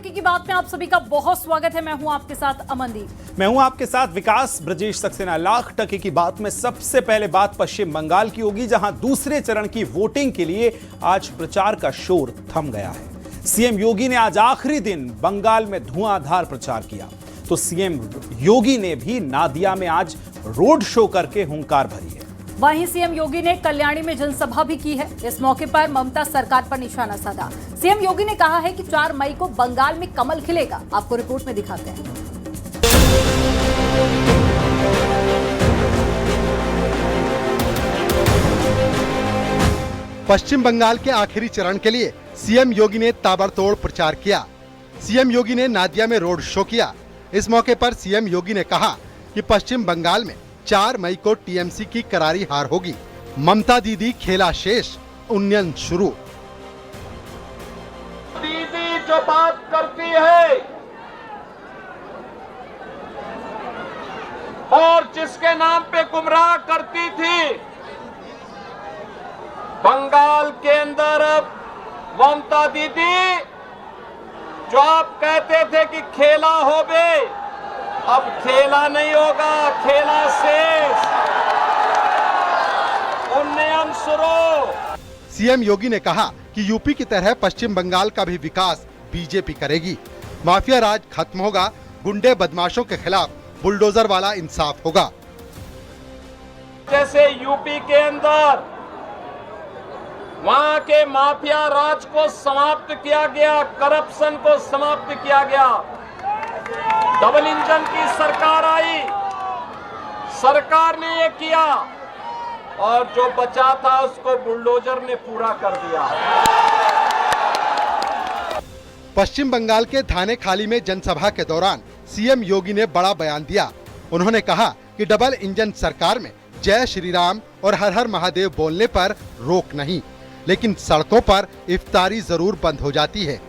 टके की बात में आप सभी का बहुत स्वागत है। मैं हूं आपके साथ अमनदीप। मैं हूं आपके साथ विकास। ब्रजेश सक्सेना। लाख टके की बात में सबसे पहले बात पश्चिम बंगाल की होगी, जहां दूसरे चरण की वोटिंग के लिए आज प्रचार का शोर थम गया है। सीएम योगी ने आज आखिरी दिन बंगाल में धुआंधार प्रचार किया, तो सीएम योगी ने भी नादिया में आज रोड शो करके हुंकार भरी है। वहीं सीएम योगी ने कल्याणी में जनसभा भी की है। इस मौके पर ममता सरकार पर निशाना साधा। सीएम योगी ने कहा है कि 4 मई को बंगाल में कमल खिलेगा। आपको रिपोर्ट में दिखाते हैं। पश्चिम बंगाल के आखिरी चरण के लिए सीएम योगी ने ताबड़तोड़ प्रचार किया। सीएम योगी ने नादिया में रोड शो किया। इस मौके पर सीएम योगी ने कहा कि पश्चिम बंगाल में 4 मई को टीएमसी की करारी हार होगी। ममता दीदी खेला शेष, उन्नयन शुरू। दीदी जो बात करती है और जिसके नाम पे गुमराह करती थी, बंगाल के अंदर अब ममता दीदी जो आप कहते थे कि खेला होबे, अब खेला नहीं होगा, खेला शेष, उन्नयन शुरू। सीएम योगी ने कहा कि यूपी की तरह पश्चिम बंगाल का भी विकास बीजेपी करेगी। माफिया राज खत्म होगा, गुंडे बदमाशों के खिलाफ बुलडोजर वाला इंसाफ होगा। जैसे यूपी के अंदर वहां के माफिया राज को समाप्त किया गया, करप्शन को समाप्त किया गया, डबल इंजन की सरकार आई, सरकार ने ये किया और जो बचा था उसको बुलडोजर ने पूरा कर दिया। पश्चिम बंगाल के थाने खाली में जनसभा के दौरान सीएम योगी ने बड़ा बयान दिया। उन्होंने कहा कि डबल इंजन सरकार में जय श्री राम और हर हर महादेव बोलने पर रोक नहीं, लेकिन सड़कों पर इफ्तारी जरूर बंद हो जाती है।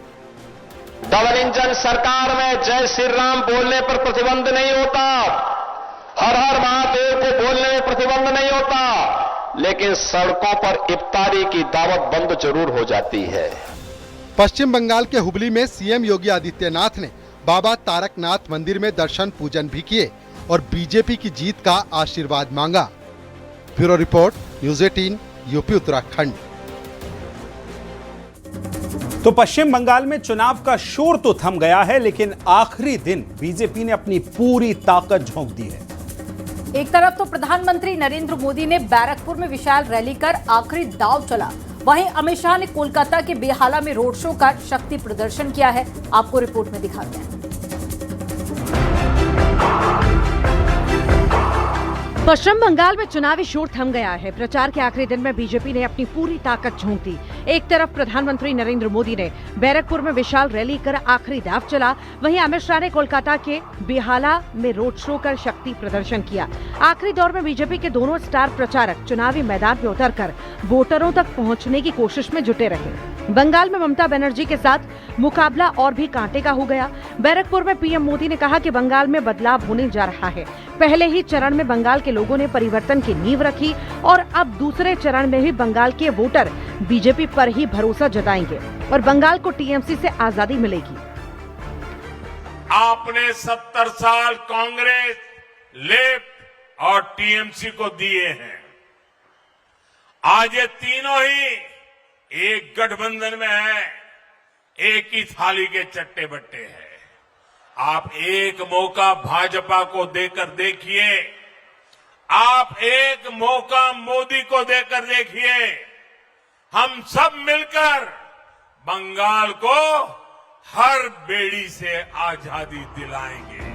डबल इंजन सरकार में जय श्री राम बोलने पर प्रतिबंध नहीं होता, हर हर महादेव को बोलने में प्रतिबंध नहीं होता, लेकिन सड़कों पर इफ्तारी की दावत बंद जरूर हो जाती है। पश्चिम बंगाल के हुबली में सीएम योगी आदित्यनाथ ने बाबा तारकनाथ मंदिर में दर्शन पूजन भी किए और बीजेपी की जीत का आशीर्वाद मांगा। Bureau report, news 18, UP Uttarakhand. तो पश्चिम बंगाल में चुनाव का शोर तो थम गया है, लेकिन आखिरी दिन बीजेपी ने अपनी पूरी ताकत झोंक दी है। एक तरफ तो प्रधानमंत्री नरेंद्र मोदी ने बैरकपुर में विशाल रैली कर आखिरी दांव चला, वहीं अमित शाह ने कोलकाता के बेहाला में रोड शो कर शक्ति प्रदर्शन किया है। आपको रिपोर्ट में दिखाते हैं। पश्चिम बंगाल में चुनावी शोर थम गया है। प्रचार के आखिरी दिन में बीजेपी ने अपनी पूरी ताकत झोंक दी। एक तरफ प्रधानमंत्री नरेंद्र मोदी ने बैरकपुर में विशाल रैली कर आखिरी दाव चला, वहीं अमित शाह ने कोलकाता के बेहाला में रोड शो कर शक्ति प्रदर्शन किया। आखिरी दौर में बीजेपी के दोनों स्टार प्रचारक चुनावी मैदान में उतरकर वोटरों तक पहुंचने की कोशिश में जुटे रहे। बंगाल में ममता बनर्जी के साथ मुकाबला और भी कांटे का हो गया। बैरकपुर में पीएम मोदी ने कहा कि बंगाल में बदलाव होने जा रहा है। पहले ही चरण में बंगाल के लोगों ने परिवर्तन की नींव रखी और अब दूसरे चरण में भी बंगाल के वोटर बीजेपी पर ही भरोसा जताएंगे और बंगाल को टीएमसी से आजादी मिलेगी। आपने 70 साल कांग्रेस, लेफ्ट और टीएमसी को दिए हैं। आज ये तीनों ही एक गठबंधन में है, एक ही थाली के चट्टे बट्टे हैं। आप एक मौका भाजपा को देकर देखिए, आप एक मौका मोदी को देकर देखिए। हम सब मिलकर बंगाल को हर बेड़ी से आजादी दिलाएंगे।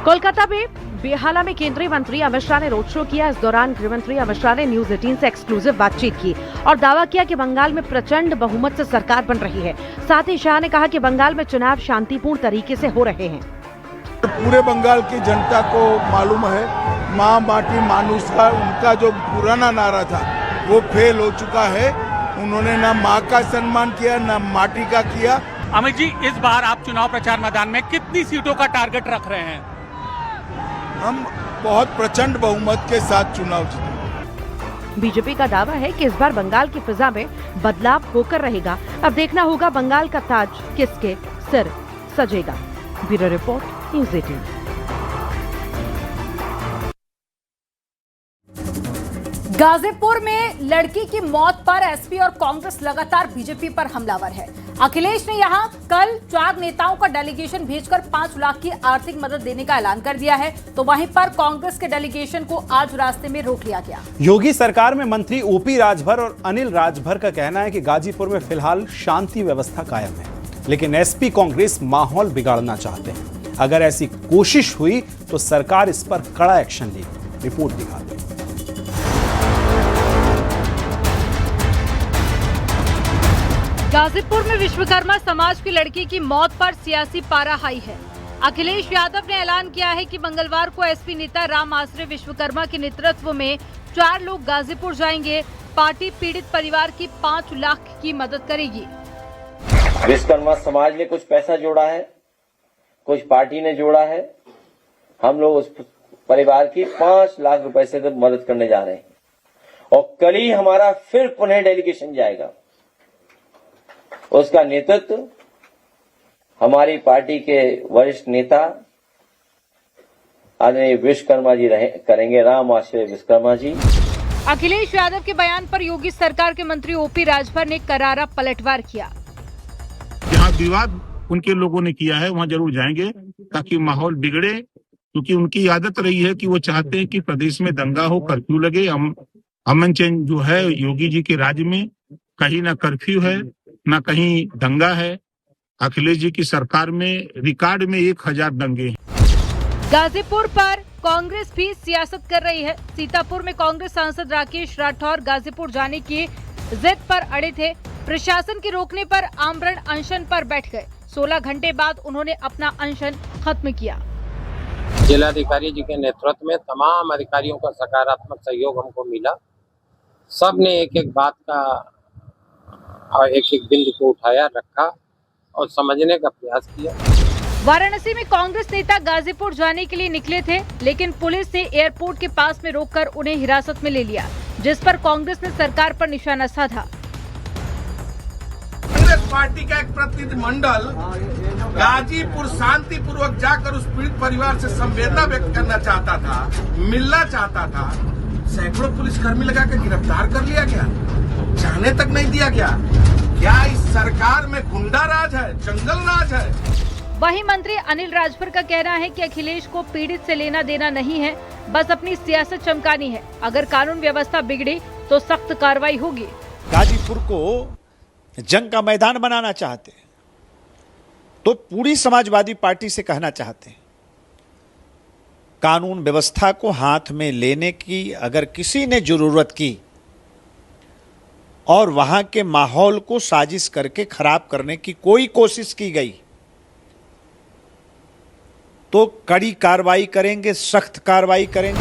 कोलकाता में बेहाला में केंद्रीय मंत्री अमित शाह ने रोड शो किया। इस दौरान गृह मंत्री अमित शाह ने न्यूज़ 18 से एक्सक्लूसिव बातचीत की और दावा किया कि बंगाल में प्रचंड बहुमत से सरकार बन रही है। साथ ही शाह ने कहा कि बंगाल में चुनाव शांतिपूर्ण तरीके से हो रहे हैं। पूरे बंगाल की जनता को मालूम है, माँ माटी मानुष का उनका जो पुराना नारा था वो फेल हो चुका है। उन्होंने ना माँ का सम्मान किया, ना माटी का किया। अमित जी, इस बार आप चुनाव प्रचार मैदान में कितनी सीटों का टारगेट रख रहे हैं? हम बहुत प्रचंड बहुमत के साथ चुनाव जीतेंगे। बीजेपी का दावा है कि इस बार बंगाल की फिजा में बदलाव होकर रहेगा। अब देखना होगा बंगाल का ताज किसके सिर सजेगा। Bureau report, news 18। गाजीपुर में लड़की की मौत पर एसपी और कांग्रेस लगातार बीजेपी पर हमलावर है। अखिलेश ने यहां कल 4 नेताओं का डेलीगेशन भेजकर 5 लाख की आर्थिक मदद देने का ऐलान कर दिया है, तो वहीं पर कांग्रेस के डेलीगेशन को आज रास्ते में रोक लिया गया। योगी सरकार में मंत्री ओपी राजभर और अनिल राजभर का कहना है कि गाजीपुर में फिलहाल शांति व्यवस्था कायम है, लेकिन एसपी कांग्रेस माहौल बिगाड़ना चाहते हैं। अगर ऐसी कोशिश हुई तो सरकार इस पर कड़ा एक्शन लेगी। रिपोर्ट दिखाते हैं। गाजीपुर में विश्वकर्मा समाज की लड़की की मौत पर सियासी पारा हाई है। अखिलेश यादव ने ऐलान किया है कि मंगलवार को एसपी नेता राम आश्रय विश्वकर्मा के नेतृत्व में 4 लोग गाजीपुर जाएंगे। पार्टी पीड़ित परिवार की 5 लाख की मदद करेगी। विश्वकर्मा समाज ने कुछ पैसा जोड़ा है, कुछ पार्टी ने जोड़ा है। हम लोग उस परिवार की 5 लाख रुपए से तो मदद करने जा रहे हैं और कल ही हमारा फिर पुनः डेलीगेशन जाएगा। उसका नेतृत्व हमारी पार्टी के वरिष्ठ नेता आदरणीय विश्वकर्मा जी करेंगे, राम आश्रय विश्वकर्मा जी। अखिलेश यादव के बयान पर योगी सरकार के मंत्री ओपी राजभर ने करारा पलटवार किया। जहाँ विवाद उनके लोगों ने किया है वहाँ जरूर जाएंगे ताकि माहौल बिगड़े, क्योंकि उनकी आदत रही है कि वो चाहते हैं कि प्रदेश में दंगा हो, कर्फ्यू लगे। अमन चैन जो है योगी जी के राज्य में कहीं ना कर्फ्यू है ना कहीं दंगा है। अखिलेश जी की सरकार में रिकॉर्ड में 1000 दंगे हैं। गाजीपुर पर कांग्रेस भी सियासत कर रही है। सीतापुर में कांग्रेस सांसद राकेश राठौर गाजीपुर जाने की जिद पर अड़े थे। प्रशासन के रोकने पर आमरण अनशन पर बैठ गए। 16 घंटे बाद उन्होंने अपना अनशन खत्म किया। जिलाधिकारी जी के नेतृत्व में तमाम अधिकारियों का सकारात्मक सहयोग हमको मिला। सबने एक बात का और एक बिंदु को उठाया, रखा और समझने का प्रयास किया। वाराणसी में कांग्रेस नेता गाजीपुर जाने के लिए निकले थे, लेकिन पुलिस ने एयरपोर्ट के पास में रोककर उन्हें हिरासत में ले लिया, जिस पर कांग्रेस ने सरकार पर निशाना साधा। कांग्रेस पार्टी का एक प्रतिनिधिमंडल गाजीपुर शांतिपूर्वक जाकर उस पीड़ित परिवार से संवेदना व्यक्त करना चाहता था, मिलना चाहता था। सैकड़ों पुलिसकर्मी लगा कर गिरफ्तार कर लिया गया, जाने तक नहीं दिया गया। क्या इस सरकार में गुंडा राज है, जंगल राज है? वहीं मंत्री अनिल राजभर का कहना है कि अखिलेश को पीड़ित से लेना देना नहीं है, बस अपनी सियासत चमकानी है। अगर कानून व्यवस्था बिगड़ी तो सख्त कार्रवाई होगी। गाजीपुर को जंग का मैदान बनाना चाहते हैं तो पूरी समाजवादी पार्टी से कहना चाहते हैं, कानून व्यवस्था को हाथ में लेने की अगर किसी ने जरूरत की और वहां के माहौल को साजिश करके खराब करने की कोई कोशिश की गई तो कड़ी कार्रवाई करेंगे, सख्त कार्रवाई करेंगे।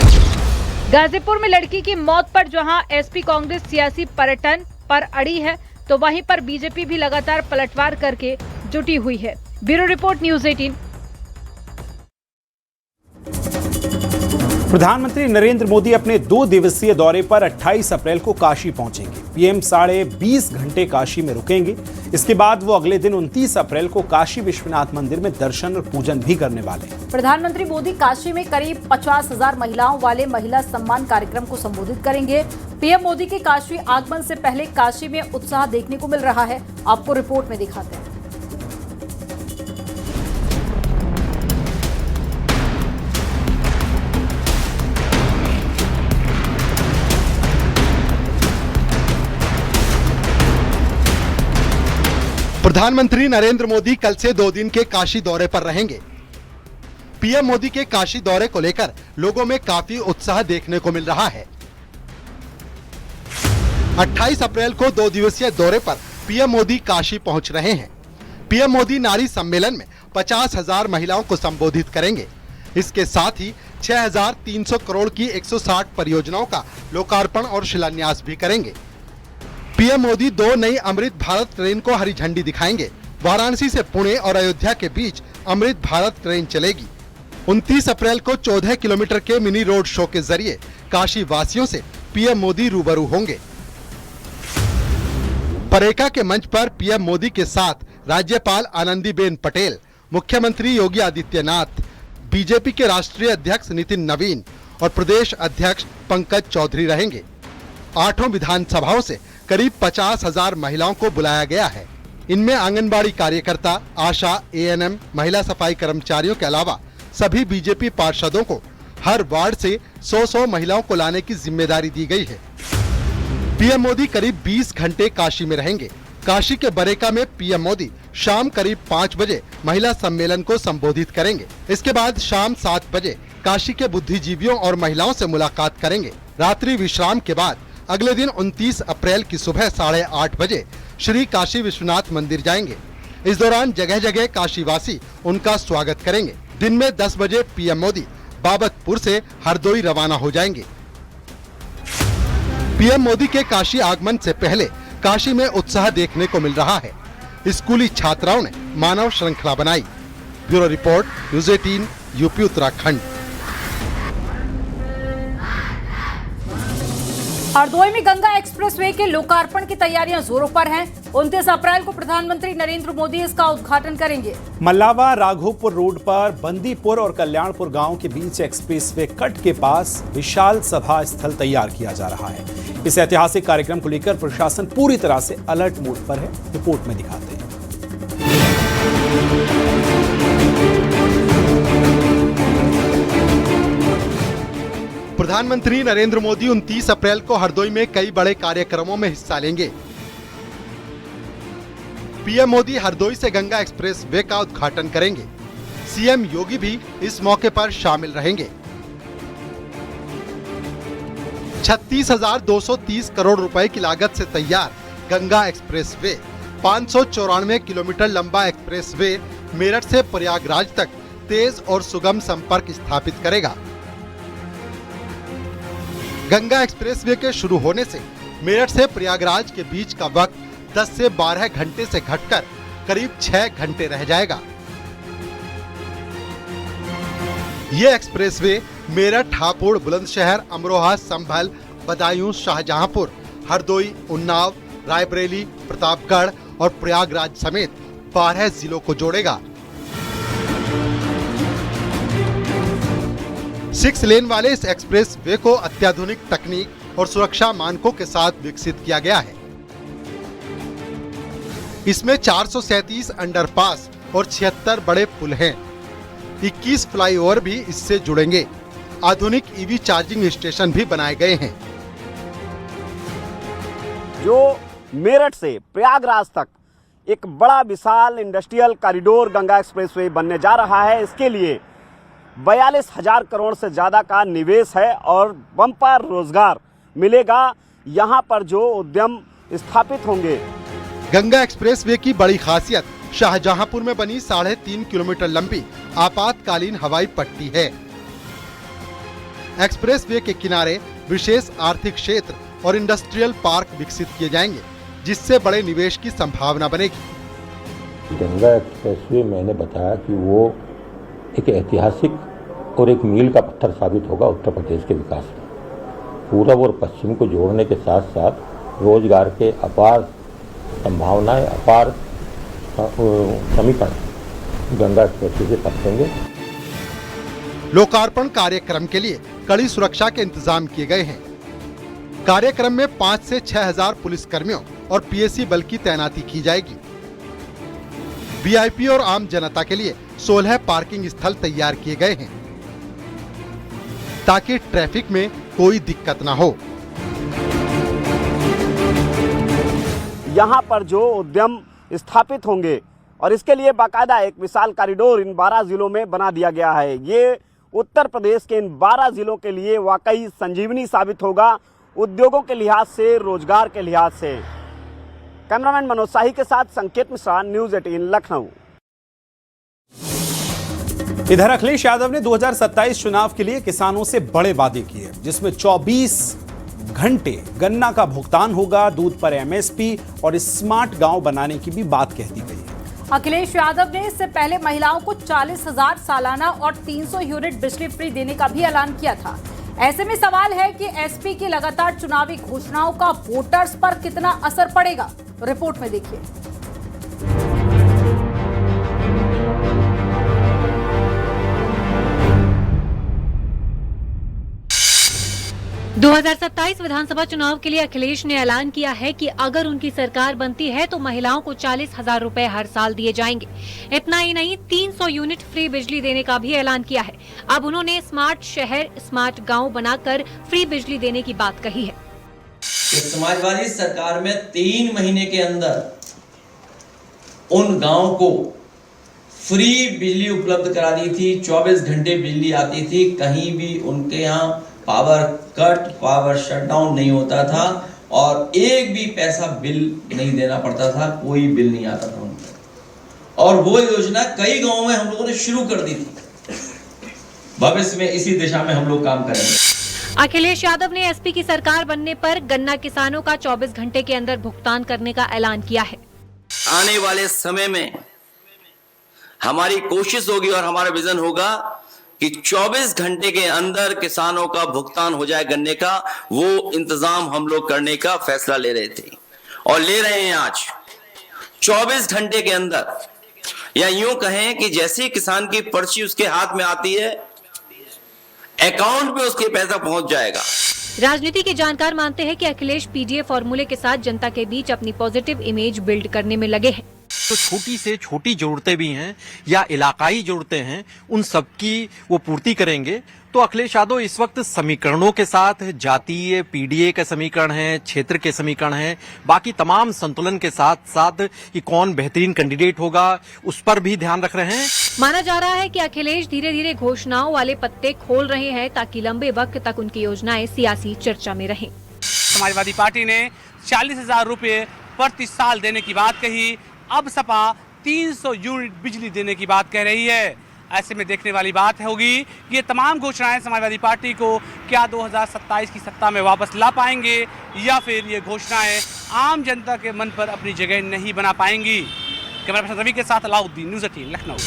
गाजीपुर में लड़की की मौत पर जहां एसपी कांग्रेस सियासी पर्यटन पर अड़ी है, तो वहीं पर बीजेपी भी लगातार पलटवार करके जुटी हुई है। Bureau report, news 18। प्रधानमंत्री नरेंद्र मोदी अपने 2 दिवसीय दौरे पर 28 अप्रैल को काशी पहुंचेंगे। पीएम 20.5 घंटे काशी में रुकेंगे। इसके बाद वो अगले दिन 29 अप्रैल को काशी विश्वनाथ मंदिर में दर्शन और पूजन भी करने वाले हैं। प्रधानमंत्री मोदी काशी में करीब 50,000 महिलाओं वाले महिला सम्मान कार्यक्रम को संबोधित करेंगे। पीएम मोदी के काशी आगमन से पहले काशी में उत्साह देखने को मिल रहा है। आपको रिपोर्ट में दिखाते हैं। प्रधानमंत्री नरेंद्र मोदी कल से 2 दिन के काशी दौरे पर रहेंगे। पीएम मोदी के काशी दौरे को लेकर लोगों में काफी उत्साह देखने को मिल रहा है। 28 अप्रैल को 2 दिवसीय दौरे पर पीएम मोदी काशी पहुंच रहे हैं। पीएम मोदी नारी सम्मेलन में 50,000 महिलाओं को संबोधित करेंगे। इसके साथ ही 6,300 करोड़ की 160 परियोजनाओं का लोकार्पण और शिलान्यास भी करेंगे। पीएम मोदी 2 नई अमृत भारत ट्रेन को हरी झंडी दिखाएंगे। वाराणसी से पुणे और अयोध्या के बीच अमृत भारत ट्रेन चलेगी। 29 अप्रैल को 14 किलोमीटर के मिनी रोड शो के जरिए काशी वासियों से पीएम मोदी रूबरू होंगे। परेका के मंच पर पीएम मोदी के साथ राज्यपाल आनंदीबेन पटेल, मुख्यमंत्री योगी आदित्यनाथ, बीजेपी के राष्ट्रीय अध्यक्ष नितिन नवीन और प्रदेश अध्यक्ष पंकज चौधरी रहेंगे। 8 विधानसभाओं से करीब 50,000 महिलाओं को बुलाया गया है। इनमें आंगनबाड़ी कार्यकर्ता, आशा, एएनएम, महिला सफाई कर्मचारियों के अलावा सभी बीजेपी पार्षदों को हर वार्ड से 100 महिलाओं को लाने की जिम्मेदारी दी गई है। पीएम मोदी करीब 20 घंटे काशी में रहेंगे। काशी के बरेका में पीएम मोदी शाम करीब 5 बजे महिला सम्मेलन को संबोधित करेंगे। इसके बाद शाम 7 बजे काशी के बुद्धिजीवियों और महिलाओं से मुलाकात करेंगे। रात्रि विश्राम के बाद अगले दिन 29 अप्रैल की सुबह 8:30 बजे श्री काशी विश्वनाथ मंदिर जाएंगे। इस दौरान जगह जगह काशीवासी उनका स्वागत करेंगे। दिन में 10 बजे पीएम मोदी बाबतपुर से हरदोई रवाना हो जाएंगे। पीएम मोदी के काशी आगमन से पहले काशी में उत्साह देखने को मिल रहा है। स्कूली छात्राओं ने मानव श्रृंखला बनाई। Bureau report, news 18, UP Uttarakhand. Hardoi में गंगा एक्सप्रेसवे के लोकार्पण की तैयारियां जोरों पर हैं। 29 अप्रैल को प्रधानमंत्री नरेंद्र मोदी इसका उद्घाटन करेंगे। मल्लावा राघोपुर रोड पर बंदीपुर और कल्याणपुर गांव के बीच एक्सप्रेसवे कट के पास विशाल सभा स्थल तैयार किया जा रहा है। इस ऐतिहासिक कार्यक्रम को लेकर प्रशासन पूरी तरह से अलर्ट मोड पर है। रिपोर्ट में दिखाते हैं। प्रधानमंत्री नरेंद्र मोदी 29 अप्रैल को हरदोई में कई बड़े कार्यक्रमों में हिस्सा लेंगे। पीएम मोदी हरदोई से गंगा एक्सप्रेस वे का उद्घाटन करेंगे। सीएम योगी भी इस मौके पर शामिल रहेंगे। 36,230 करोड़ रुपए की लागत से तैयार गंगा एक्सप्रेस वे 594 किलोमीटर लंबा एक्सप्रेस वे मेरठ से प्रयागराज तक तेज और सुगम संपर्क स्थापित करेगा। गंगा एक्सप्रेसवे के शुरू होने से मेरठ से प्रयागराज के बीच का वक्त 10 से 12 घंटे से घटकर करीब 6 घंटे रह जाएगा। ये एक्सप्रेसवे मेरठ, हापुड़, बुलंदशहर, अमरोहा, संभल, बदायूं, शाहजहांपुर, हरदोई, उन्नाव, रायबरेली, प्रतापगढ़ और प्रयागराज समेत 12 जिलों को जोड़ेगा। 6 लेन वाले इस एक्सप्रेस वे को अत्याधुनिक तकनीक और सुरक्षा मानकों के साथ विकसित किया गया है। इसमें 437 अंडरपास और 76 बड़े पुल हैं। 21 फ्लाईओवर भी इससे जुड़ेंगे। आधुनिक ईवी चार्जिंग स्टेशन भी बनाए गए हैं। जो मेरठ से प्रयागराज तक एक बड़ा विशाल इंडस्ट्रियल कॉरिडोर गंगा एक्सप्रेसवे बनने जा रहा है। इसके लिए 42,000 करोड़ से ज़्यादा का निवेश है और बम्पर रोजगार मिलेगा। यहाँ पर जो उद्यम स्थापित होंगे। गंगा एक्सप्रेसवे की बड़ी खासियत शाहजहांपुर में बनी 3.5 किलोमीटर लंबी आपातकालीन हवाई पट्टी है। एक्सप्रेसवे के किनारे विशेष आर्थिक क्षेत्र और इंडस्ट्रियल पार्क विकसित किए जाएंगे, जिससे बड़े निवेश की संभावना बनेगी। गंगा एक्सप्रेसवे मैंने बताया कि वो एक ऐतिहासिक और एक मील का पत्थर साबित होगा उत्तर प्रदेश के विकास में। पूरब और पश्चिम को जोड़ने के साथ साथ रोजगार के अपार संभावनाएं, अपार समीकरण गंगा एक्सप्रेसवे से पहुंचेंगे। लोकार्पण कार्यक्रम के लिए कड़ी सुरक्षा के इंतजाम किए गए हैं। कार्यक्रम में 5 से 6,000 पुलिसकर्मियों और पीएसी बल की तैनाती की जाएगी। वीआईपी और आम जनता के लिए 16 पार्किंग स्थल तैयार किए गए हैं, ताकि ट्रैफिक में कोई दिक्कत ना हो। यहाँ पर जो उद्यम स्थापित होंगे और इसके लिए बाकायदा एक विशाल कॉरिडोर इन 12 जिलों में बना दिया गया है। ये उत्तर प्रदेश के इन 12 जिलों के लिए वाकई संजीवनी साबित होगा, उद्योगों के लिहाज से, रोजगार के लिहाज से। कैमरामैन मनोज शाही के साथ संकेत मिश्रा, न्यूज़ 18 लखनऊ। इधर अखिलेश यादव ने 2027 चुनाव के लिए किसानों से बड़े वादे किए, जिसमें 24 घंटे गन्ना का भुगतान होगा, दूध पर एमएसपी और स्मार्ट गांव बनाने की भी बात कह दी गई है। अखिलेश यादव ने इससे पहले महिलाओं को 40,000 सालाना और 300 यूनिट बिजली फ्री देने का भी ऐलान किया था। ऐसे में सवाल है कि एसपी की लगातार चुनावी घोषणाओं का वोटर्स पर कितना असर पड़ेगा। रिपोर्ट में देखिए। 2027 विधानसभा चुनाव के लिए अखिलेश ने ऐलान किया है कि अगर उनकी सरकार बनती है तो महिलाओं को 40,000 रुपए हर साल दिए जाएंगे। इतना ही नहीं, 300 यूनिट फ्री बिजली देने का भी ऐलान किया है। अब उन्होंने स्मार्ट शहर, स्मार्ट गांव बनाकर फ्री बिजली देने की बात कही है। समाजवादी सरकार में 3 महीने के अंदर उन गांव को फ्री बिजली उपलब्ध करा दी थी। 24 घंटे बिजली आती थी, कहीं भी उनके यहाँ पावर कट, पावर शटडाउन नहीं होता था और एक भी पैसा बिल नहीं देना पड़ता था, कोई बिल नहीं आता था उनको। और वो योजना कई गांवों में हम लोगों ने शुरू कर दी थी। भविष्य में इसी दिशा में हम लोग काम करेंगे। अखिलेश यादव ने एसपी की सरकार बनने पर गन्ना किसानों का 24 घंटे के अंदर भुगतान करने का ऐलान किया है। आने वाले समय में हमारी कोशिश होगी और हमारा विजन होगा कि 24 घंटे के अंदर किसानों का भुगतान हो जाए गन्ने का। वो इंतजाम हम लोग करने का फैसला ले रहे थे और ले रहे हैं आज। 24 घंटे के अंदर, या यूं कहें कि जैसे ही किसान की पर्ची उसके हाथ में आती है, अकाउंट में उसके पैसा पहुंच जाएगा। राजनीति के जानकार मानते हैं कि अखिलेश पीडीए फॉर्मूले के साथ जनता के बीच अपनी पॉजिटिव इमेज बिल्ड करने में लगे हैं। तो छोटी से छोटी जरूरतें भी हैं या इलाकाई जरूरतें हैं, उन सब की वो पूर्ति करेंगे। तो अखिलेश यादव इस वक्त समीकरणों के साथ, जातीय पीडीए के समीकरण हैं, क्षेत्र के समीकरण हैं, बाकी तमाम संतुलन के साथ साथ कि कौन बेहतरीन कैंडिडेट होगा उस पर भी ध्यान रख रहे हैं। माना जा रहा है कि अखिलेश धीरे धीरे घोषणाओं वाले पत्ते खोल रहे हैं ताकि लंबे वक्त तक उनकी योजनाएं सियासी चर्चा में रहें। समाजवादी पार्टी ने 40,000 रुपए प्रति साल देने की बात कही। अब सपा 300 यूनिट बिजली देने की बात कह रही है। ऐसे में देखने वाली बात होगी कि ये तमाम घोषणाएं समाजवादी पार्टी को क्या 2027 की सत्ता में वापस ला पाएंगे या फिर ये घोषणाएं आम जनता के मन पर अपनी जगह नहीं बना पाएंगी। कैमरा पर्सन रवि के साथ अलाउद्दीन, न्यूज़ 18 लखनऊ।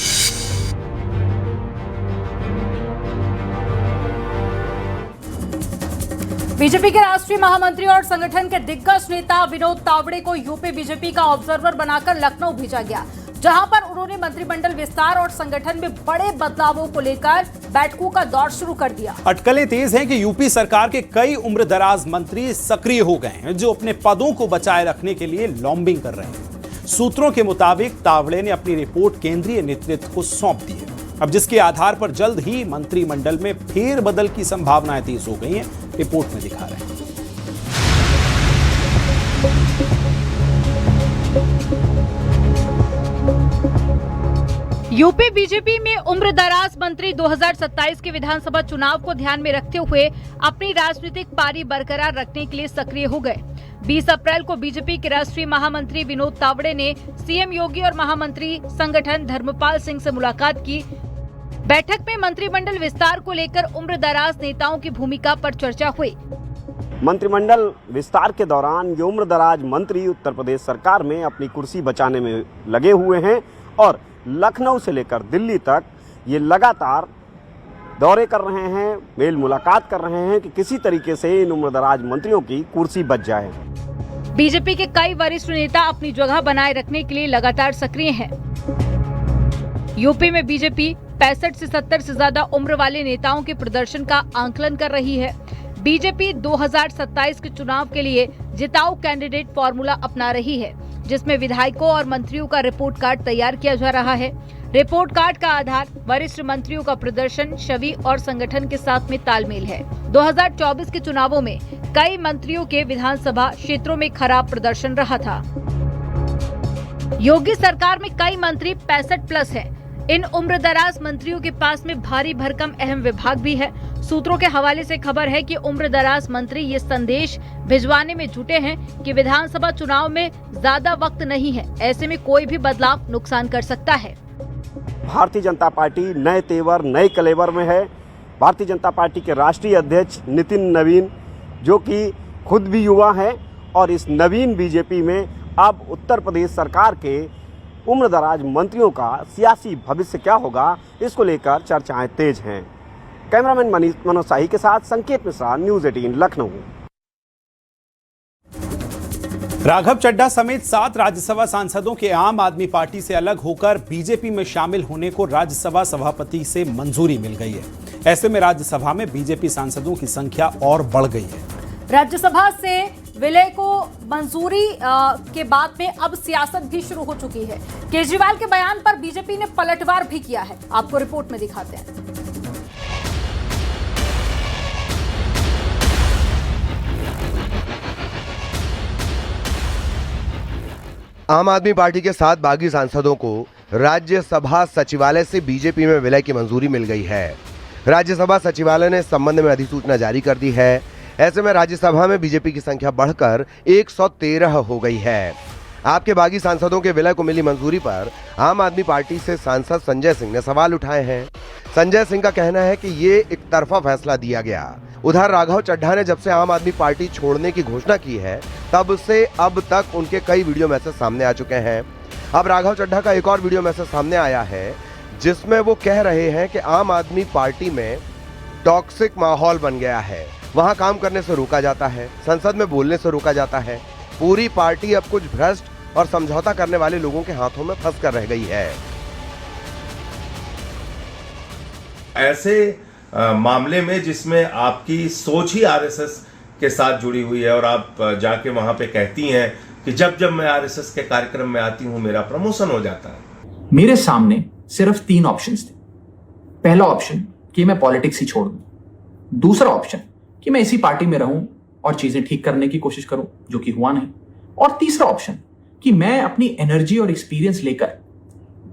बीजेपी के राष्ट्रीय महामंत्री और संगठन के दिग्गज नेता विनोद तावड़े को यूपी बीजेपी का ऑब्जर्वर बनाकर लखनऊ भेजा गया, जहां पर उन्होंने मंत्रिमंडल विस्तार और संगठन में बड़े बदलावों को लेकर बैठकों का दौर शुरू कर दिया। अटकलें तेज हैं कि यूपी सरकार के कई उम्रदराज मंत्री सक्रिय हो गए हैं, जो अपने पदों को बचाए रखने के लिए लॉबिंग कर रहे हैं। सूत्रों के मुताबिक तावड़े ने अपनी रिपोर्ट केंद्रीय नेतृत्व को सौंप दी है। अब जिसके आधार पर जल्द ही मंत्रिमंडल में फेरबदल की संभावनाएं तेज हो गई हैं, रिपोर्ट में दिखा रहे हैं। यूपी बीजेपी में उम्रदराज मंत्री 2027 के विधानसभा चुनाव को ध्यान में रखते हुए अपनी राजनीतिक पारी बरकरार रखने के लिए सक्रिय हो गए। 20 अप्रैल को बीजेपी के राष्ट्रीय महामंत्री विनोद तावड़े ने सीएम योगी और महामंत्री संगठन धर्मपाल सिंह से मुलाकात की। बैठक में मंत्रिमंडल विस्तार को लेकर उम्रदराज नेताओं की भूमिका पर चर्चा हुई। मंत्रिमंडल विस्तार के दौरान ये उम्रदराज मंत्री उत्तर प्रदेश सरकार में अपनी कुर्सी बचाने में लगे हुए हैं और लखनऊ से लेकर दिल्ली तक ये लगातार दौरे कर रहे हैं, मेल मुलाकात कर रहे हैं कि किसी तरीके से इन उम्रदराज मंत्रियों की कुर्सी बच जाए। बीजेपी के कई वरिष्ठ नेता अपनी जगह बनाए रखने के लिए लगातार सक्रिय हैं। यूपी में बीजेपी 65 से 70 से ज्यादा उम्र वाले नेताओं के प्रदर्शन का आंकलन कर रही है। बीजेपी 2027 के चुनाव के लिए जिताऊ कैंडिडेट फॉर्मूला अपना रही है, जिसमें विधायकों और मंत्रियों का रिपोर्ट कार्ड तैयार किया जा रहा है। रिपोर्ट कार्ड का आधार वरिष्ठ मंत्रियों का प्रदर्शन, छवि और संगठन के साथ में तालमेल है। 2024 के चुनावों में कई मंत्रियों के विधानसभा क्षेत्रों में खराब प्रदर्शन रहा था। योगी सरकार में कई मंत्री 65 प्लस हैं। इन उम्रदराज मंत्रियों के पास में भारी भरकम अहम विभाग भी है। सूत्रों के हवाले से खबर है कि उम्रदराज मंत्री ये संदेश भिजवाने में जुटे हैं कि विधानसभा चुनाव में ज्यादा वक्त नहीं है, ऐसे में कोई भी बदलाव नुकसान कर सकता है। भारतीय जनता पार्टी नए तेवर, नए कलेवर में है। भारतीय जनता पार्टी के राष्ट्रीय अध्यक्ष नितिन नवीन, जो कि खुद भी युवा हैं, और इस नवीन बीजेपी में अब उत्तर प्रदेश सरकार के उम्रदराज मंत्रियों का सियासी भविष्य क्या होगा, इसको लेकर चर्चाएं तेज हैं। कैमरामैन मनोज शाही के साथ संकेत मिश्रा, न्यूज़ 18 लखनऊ। राघव चड्ढा समेत 7 राज्यसभा सांसदों के आम आदमी पार्टी से अलग होकर बीजेपी में शामिल होने को राज्यसभा सभापति से मंजूरी मिल गई है। ऐसे में राज्यसभा में बीजेपी सांसदों की संख्या और बढ़ गई है। राज्यसभा से विलय को मंजूरी के बाद में अब सियासत भी शुरू हो चुकी है। केजरीवाल के बयान पर बीजेपी ने पलटवार भी किया है। आपको रिपोर्ट में दिखाते हैं। आम आदमी पार्टी के 7 बागी सांसदों को राज्यसभा सचिवालय से बीजेपी में विलय की मंजूरी मिल गई है। राज्यसभा सचिवालय ने इस संबंध में अधिसूचना जारी कर दी है। ऐसे में राज्यसभा में बीजेपी की संख्या बढ़कर 113 हो गई है। आपके बागी सांसदों के विलय को मिली मंजूरी पर आम आदमी पार्टी से सांसद संजय सिंह ने सवाल उठाए हैं। संजय सिंह का कहना है कि ये एक तरफा फैसला दिया गया। उधर राघव चड्ढा ने जब से आम आदमी पार्टी छोड़ने की घोषणा की है तब से अब तक उनके कई वीडियो मैसेज सामने आ चुके हैं। अब राघव चड्ढा का एक और वीडियो मैसेज सामने आया है जिसमें वो कह रहे हैं कि आम आदमी पार्टी में टॉक्सिक माहौल बन गया है। वहां काम करने से रोका जाता है, संसद में बोलने से रोका जाता है। पूरी पार्टी अब कुछ भ्रष्ट और समझौता करने वाले लोगों के हाथों में फंस कर रह गई है। ऐसे मामले में जिसमें आपकी सोच ही आरएसएस के साथ जुड़ी हुई है और आप जाके वहां पे कहती हैं कि जब जब मैं आरएसएस के कार्यक्रम में आती हूं मेरा प्रमोशन हो जाता है। मेरे सामने सिर्फ 3 ऑप्शंस थे। पहला ऑप्शन कि मैं पॉलिटिक्स ही छोड़ दूं, दूसरा ऑप्शन कि मैं इसी पार्टी में रहूं और चीजें ठीक करने की कोशिश करूं, जो कि हुआ नहीं, और तीसरा ऑप्शन कि मैं अपनी एनर्जी और एक्सपीरियंस लेकर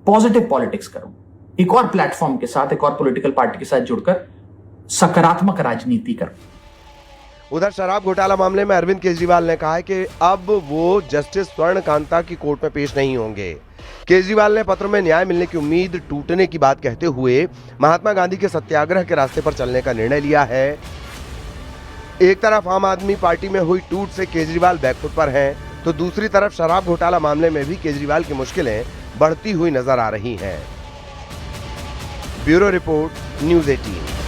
पॉजिटिव पॉलिटिक्स करूं, एक और प्लेटफॉर्म के साथ, एक और पॉलिटिकल पार्टी के साथ जुड़कर सकारात्मक राजनीति करूं। उधर शराब घोटाला मामले में अरविंद केजरीवाल ने कहा है कि अब वो जस्टिस स्वर्ण कांता की कोर्ट में पेश नहीं होंगे। केजरीवाल ने पत्र में न्याय मिलने की उम्मीद टूटने की बात कहते हुए महात्मा गांधी के सत्याग्रह के रास्ते पर चलने का निर्णय लिया है। एक तरफ आम आदमी पार्टी में हुई टूट से केजरीवाल बैकफुट पर हैं, तो दूसरी तरफ शराब घोटाला मामले में भी केजरीवाल की मुश्किलें बढ़ती हुई नजर आ रही हैं। Bureau report, news 18।